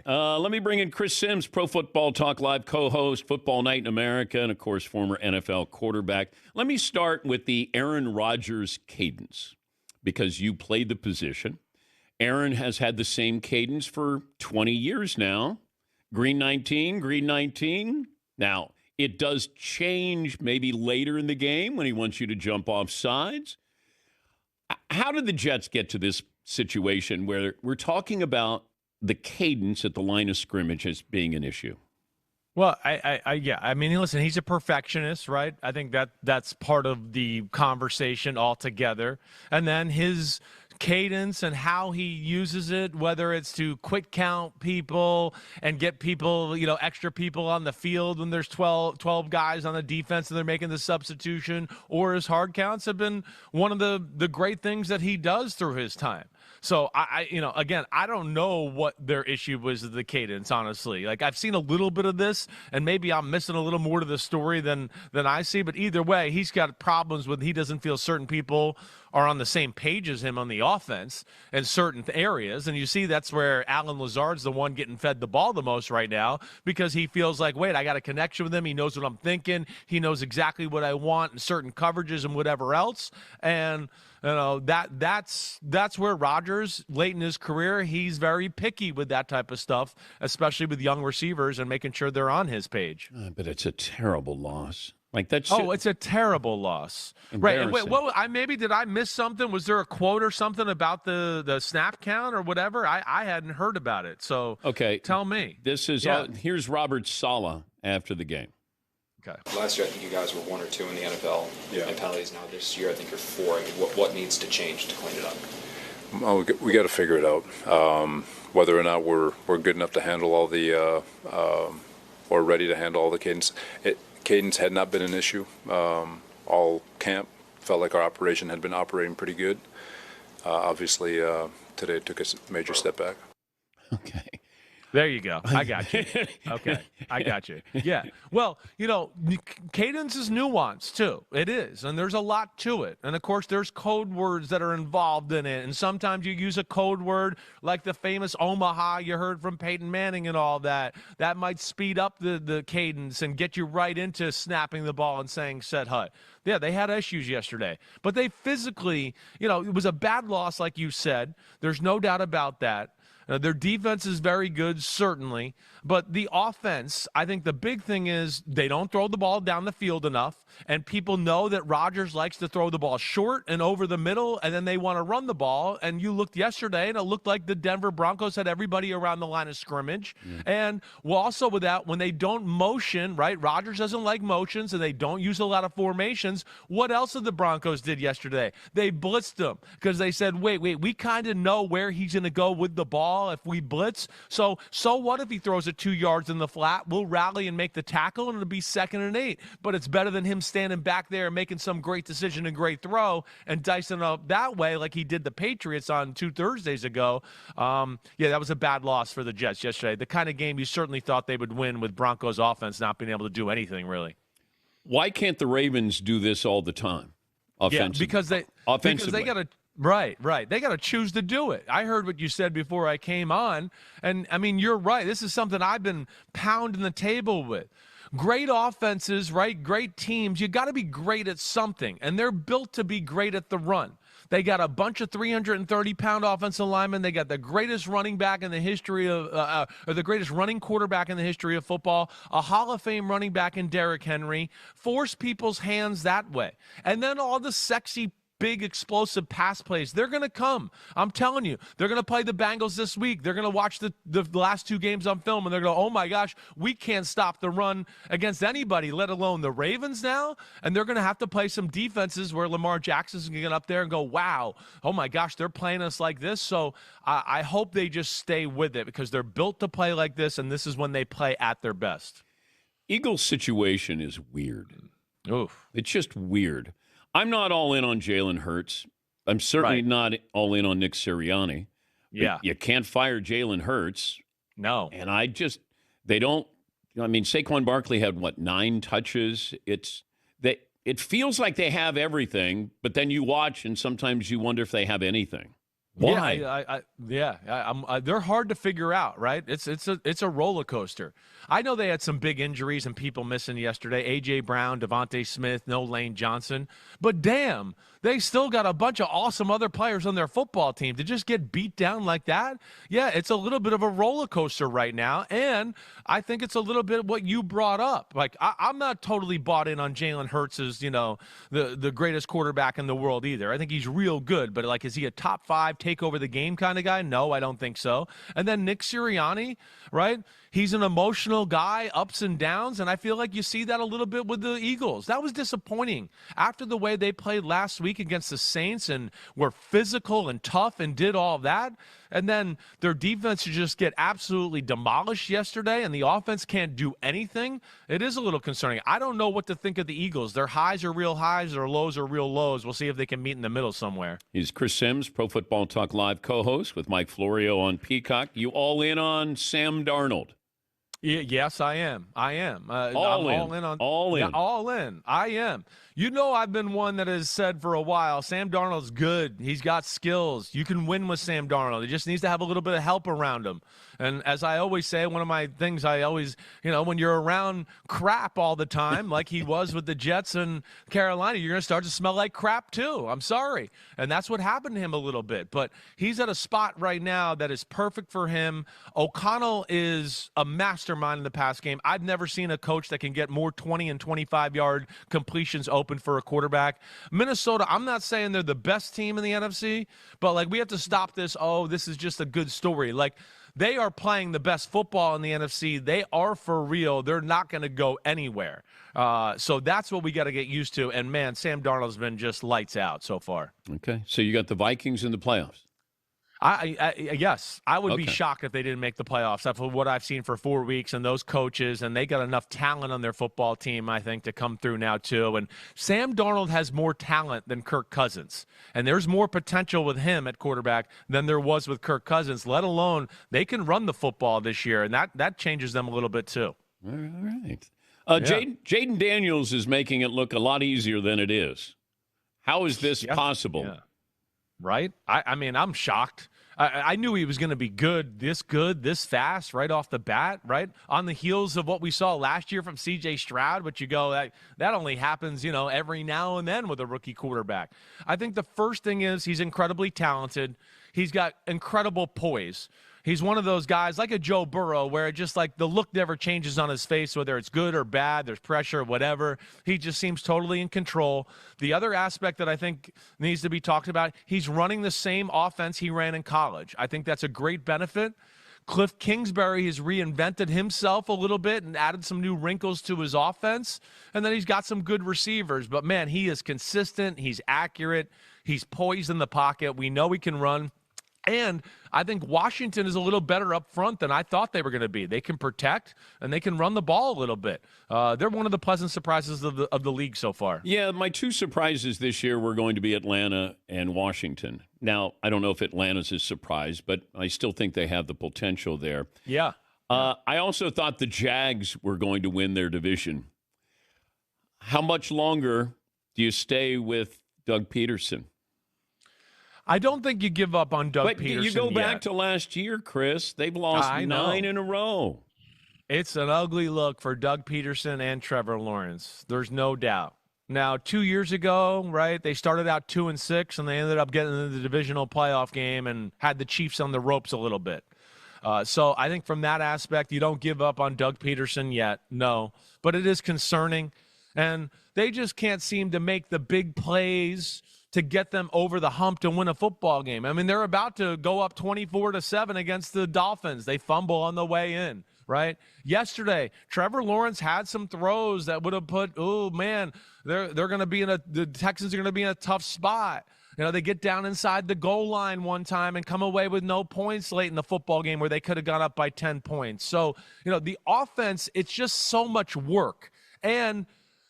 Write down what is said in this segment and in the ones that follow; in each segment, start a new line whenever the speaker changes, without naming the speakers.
Let me bring in Chris Sims, Pro Football Talk Live co-host, Football Night in America, and, of course, former NFL quarterback. Let me start with the Aaron Rodgers cadence, because you played the position. Aaron has had the same cadence for 20 years now. Green 19, green 19. Now, it does change maybe later in the game when he wants you to jump off sides. How did the Jets get to this situation where we're talking about the cadence at the line of scrimmage as being an issue?
Well, I mean, listen, he's a perfectionist, right? I think that's part of the conversation altogether. And then his cadence and how he uses it, whether it's to quick count people and get people, extra people on the field when there's 12 guys on the defense and they're making the substitution, or his hard counts have been one of the great things that he does through his time. So, again, I don't know what their issue was with the cadence, honestly. Like, I've seen a little bit of this, and maybe I'm missing a little more to the story than I see. But either way, he's got problems with he doesn't feel certain people are on the same page as him on the offense in certain areas. And you see that's where Alan Lazard's the one getting fed the ball the most right now, because he feels like, wait, I got a connection with him. He knows what I'm thinking. He knows exactly what I want in certain coverages and whatever else. And that's where Rodgers, late in his career, he's very picky with that type of stuff, especially with young receivers and making sure they're on his page.
But it's a terrible loss.
It's a terrible loss. Right. And wait, did I miss something? Was there a quote or something about the snap count or whatever? I hadn't heard about it. So
okay,
tell me.
This is here's Robert Saleh after the game.
Okay.
Last year, I think you guys were 1 or 2 in the NFL in penalties. Now this year, I think you're 4. I mean, what needs to change to clean it up?
Well, we got to figure it out. Whether or not we're good enough to handle all the or ready to handle all the cadence. Cadence had not been an issue. All camp felt like our operation had been operating pretty good. Obviously, today it took a major step back.
Okay.
There you go. I got you. Okay. I got you. Yeah. Well, cadence is nuanced, too. It is. And there's a lot to it. And, of course, there's code words that are involved in it. And sometimes you use a code word like the famous Omaha you heard from Peyton Manning and all that. That might speed up the cadence and get you right into snapping the ball and saying set hut. Yeah, they had issues yesterday. But they physically, it was a bad loss, like you said. There's no doubt about that. Their defense is very good, certainly. But the offense, I think the big thing is they don't throw the ball down the field enough, and people know that Rodgers likes to throw the ball short and over the middle, and then they want to run the ball. And you looked yesterday, and it looked like the Denver Broncos had everybody around the line of scrimmage. And also with that, when they don't motion, right, Rodgers doesn't like motions, and they don't use a lot of formations. What else did the Broncos did yesterday? They blitzed him because they said, wait, we kind of know where he's going to go with the ball if we blitz. So what if he throws it 2 yards in the flat? We'll rally and make the tackle, and it'll be 2nd and 8. But it's better than him standing back there and making some great decision and great throw and dicing it up that way like he did the Patriots on 2 Thursdays ago. That was a bad loss for the Jets yesterday. The kind of game you certainly thought they would win with Broncos offense not being able to do anything, really.
Why can't the Ravens do this all the time? Offensively?
Yeah, because they got to – Right. They got to choose to do it. I heard what you said before I came on, and, I mean, you're right. This is something I've been pounding the table with. Great offenses, right, great teams, you got to be great at something, and they're built to be great at the run. They got a bunch of 330-pound offensive linemen. They got the greatest running back in the history of or the greatest running quarterback in the history of football, a Hall of Fame running back in Derrick Henry, force people's hands that way. And then all the sexy big explosive pass plays, they're going to come. I'm telling you, they're going to play the Bengals this week. They're going to watch the last 2 games on film, and they're going to go, oh my gosh, we can't stop the run against anybody, let alone the Ravens now. And they're going to have to play some defenses where Lamar Jackson's going to get up there and go, wow, oh my gosh, they're playing us like this. So I hope they just stay with it because they're built to play like this, and this is when they play at their best.
Eagles' situation is weird.
Oof.
It's just weird. I'm not all in on Jalen Hurts. I'm certainly not all in on Nick Sirianni.
Yeah.
You can't fire Jalen Hurts.
No.
And Saquon Barkley had, 9 touches? It feels like they have everything, but then you watch and sometimes you wonder if they have anything. Why?
They're hard to figure out, right? It's a roller coaster. I know they had some big injuries and people missing yesterday. A.J. Brown, Devontae Smith, no Lane Johnson. But damn, they still got a bunch of awesome other players on their football team. To just get beat down like that, yeah, it's a little bit of a roller coaster right now. And I think it's a little bit what you brought up. Like, I'm not totally bought in on Jalen Hurts as, the greatest quarterback in the world either. I think he's real good. But, like, is he a top 5 take over the game kind of guy? No, I don't think so. And then Nick Sirianni, right? He's an emotional guy, ups and downs, and I feel like you see that a little bit with the Eagles. That was disappointing. After the way they played last week against the Saints and were physical and tough and did all that, and then their defense just get absolutely demolished yesterday, and the offense can't do anything, it is a little concerning. I don't know what to think of the Eagles. Their highs are real highs, their lows are real lows. We'll see if they can meet in the middle somewhere.
He's Chris Sims, Pro Football Talk Live co-host with Mike Florio on Peacock. You all in on Sam Darnold?
Yes, I am. I am.
All in.
All in. I am. I've been one that has said for a while, Sam Darnold's good. He's got skills. You can win with Sam Darnold. He just needs to have a little bit of help around him. And as I always say, one of my things I always, when you're around crap all the time, like he was with the Jets and Carolina, you're going to start to smell like crap too. I'm sorry. And that's what happened to him a little bit. But he's at a spot right now that is perfect for him. O'Connell is a mastermind in the pass game. I've never seen a coach that can get more 20 and 25-yard completions open for a quarterback. Minnesota, I'm not saying they're the best team in the NFC, but like we have to stop this. Oh, this is just a good story. Like, they are playing the best football in the NFC. They are for real. They're not going to go anywhere. So that's what we got to get used to. And, man, Sam Darnold's been just lights out so far.
Okay. So you got the Vikings in the playoffs.
Yes, I would be shocked if they didn't make the playoffs. That's what I've seen for 4 weeks, and those coaches, and they got enough talent on their football team, I think, to come through now too. And Sam Darnold has more talent than Kirk Cousins, and there's more potential with him at quarterback than there was with Kirk Cousins, let alone they can run the football this year, and that changes them a little bit too.
All right. Jayden Daniels is making it look a lot easier than it is. How is this possible?
Yeah. Right? I mean, I'm shocked. I knew he was going to be good, this fast, right off the bat, right? On the heels of what we saw last year from C.J. Stroud, but you go, that only happens, every now and then with a rookie quarterback. I think the first thing is he's incredibly talented. He's got incredible poise. He's one of those guys like a Joe Burrow where it just like the look never changes on his face, whether it's good or bad, there's pressure, whatever. He just seems totally in control. The other aspect that I think needs to be talked about, he's running the same offense he ran in college. I think that's a great benefit. Cliff Kingsbury has reinvented himself a little bit and added some new wrinkles to his offense. And then he's got some good receivers. But, man, he is consistent. He's accurate. He's poised in the pocket. We know he can run. And I think Washington is a little better up front than I thought they were going to be. They can protect, and they can run the ball a little bit. They're one of the pleasant surprises of the league so far.
Yeah, my two surprises this year were going to be Atlanta and Washington. Now, I don't know if Atlanta's a surprise, but I still think they have the potential there.
Yeah.
I also thought the Jags were going to win their division. How much longer do you stay with Doug Peterson?
I don't think you give up on Doug Peterson
you go back
yet.
to last year, Chris. They've lost 9 in a row.
It's an ugly look for Doug Peterson and Trevor Lawrence. There's no doubt. Now, 2 years ago, right, they started out 2-6, and they ended up getting into the divisional playoff game and had the Chiefs on the ropes a little bit. So I think from that aspect, you don't give up on Doug Peterson yet, no. But it is concerning, and they just can't seem to make the big plays to get them over the hump to win a football game. I mean, they're about to go up 24-7 against the Dolphins. They fumble on the way in, right? Yesterday, Trevor Lawrence had some throws that would have put, oh man, they're going to be the Texans are going to be in a tough spot. They get down inside the goal line one time and come away with no points late in the football game where they could have gone up by 10 points. So, the offense, it's just so much work. And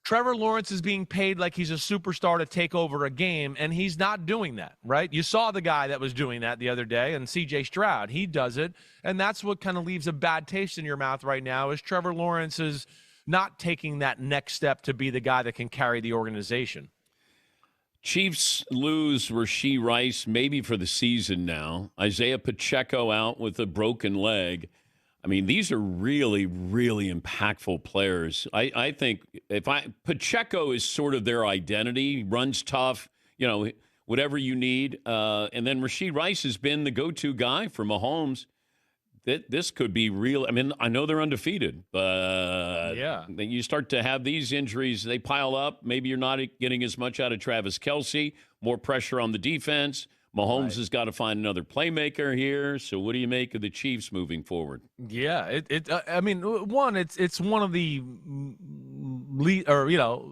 Trevor Lawrence is being paid like he's a superstar to take over a game, and he's not doing that, right? You saw the guy that was doing that the other day, and C.J. Stroud. He does it, and that's what kind of leaves a bad taste in your mouth right now is Trevor Lawrence is not taking that next step to be the guy that can carry the organization.
Chiefs lose Rashee Rice maybe for the season now. Isaiah Pacheco out with a broken leg. I mean, these are really, really impactful players. I think Pacheco is sort of their identity, runs tough, whatever you need. And then Rashee Rice has been the go-to guy for Mahomes. This could be real. I mean, I know they're undefeated, but then you start to have these injuries, they pile up. Maybe you're not getting as much out of Travis Kelce, more pressure on the defense. Mahomes has got to find another playmaker here. So what do you make of the Chiefs moving forward?
Yeah, I mean, it's one of the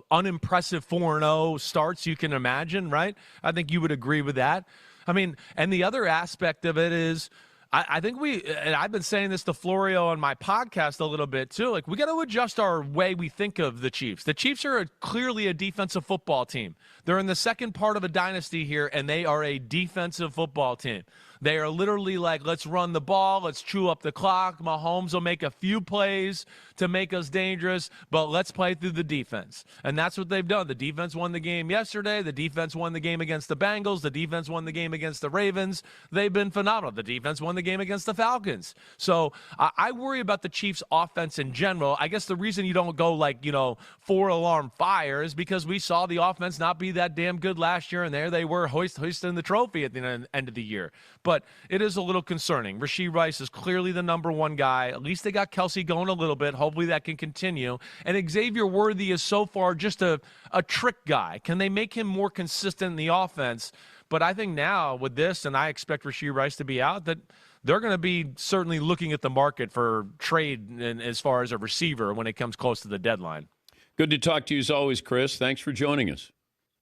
unimpressive 4-0 starts you can imagine, right? I think you would agree with that. I mean, and the other aspect of it is, I think and I've been saying this to Florio on my podcast a little bit too, like we got to adjust our way we think of the Chiefs. The Chiefs are clearly a defensive football team. They're in the second part of a dynasty here, and they are a defensive football team. They are literally like, let's run the ball, let's chew up the clock. Mahomes will make a few plays to make us dangerous, but let's play through the defense. And that's what they've done. The defense won the game yesterday. The defense won the game against the Bengals. The defense won the game against the Ravens. They've been phenomenal. The defense won the game against the Falcons. So I worry about the Chiefs' offense in general. I guess the reason you don't go 4-alarm fire is because we saw the offense not be that damn good last year, and there they were hoisting the trophy at the end of the year. But it is a little concerning. Rashee Rice is clearly the number one guy. At least they got Kelce going a little bit. Hopefully that can continue. And Xavier Worthy is so far just a trick guy. Can they make him more consistent in the offense? But I think now with this, and I expect Rashee Rice to be out, that they're going to be certainly looking at the market for trade as far as a receiver when it comes close to the deadline.
Good to talk to you as always, Chris. Thanks for joining us.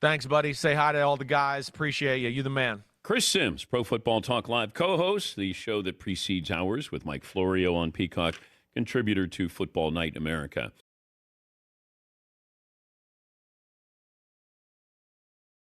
Thanks, buddy. Say hi to all the guys. Appreciate you. You the man.
Chris Sims, Pro Football Talk Live co-host, the show that precedes ours with Mike Florio on Peacock, contributor to Football Night in America.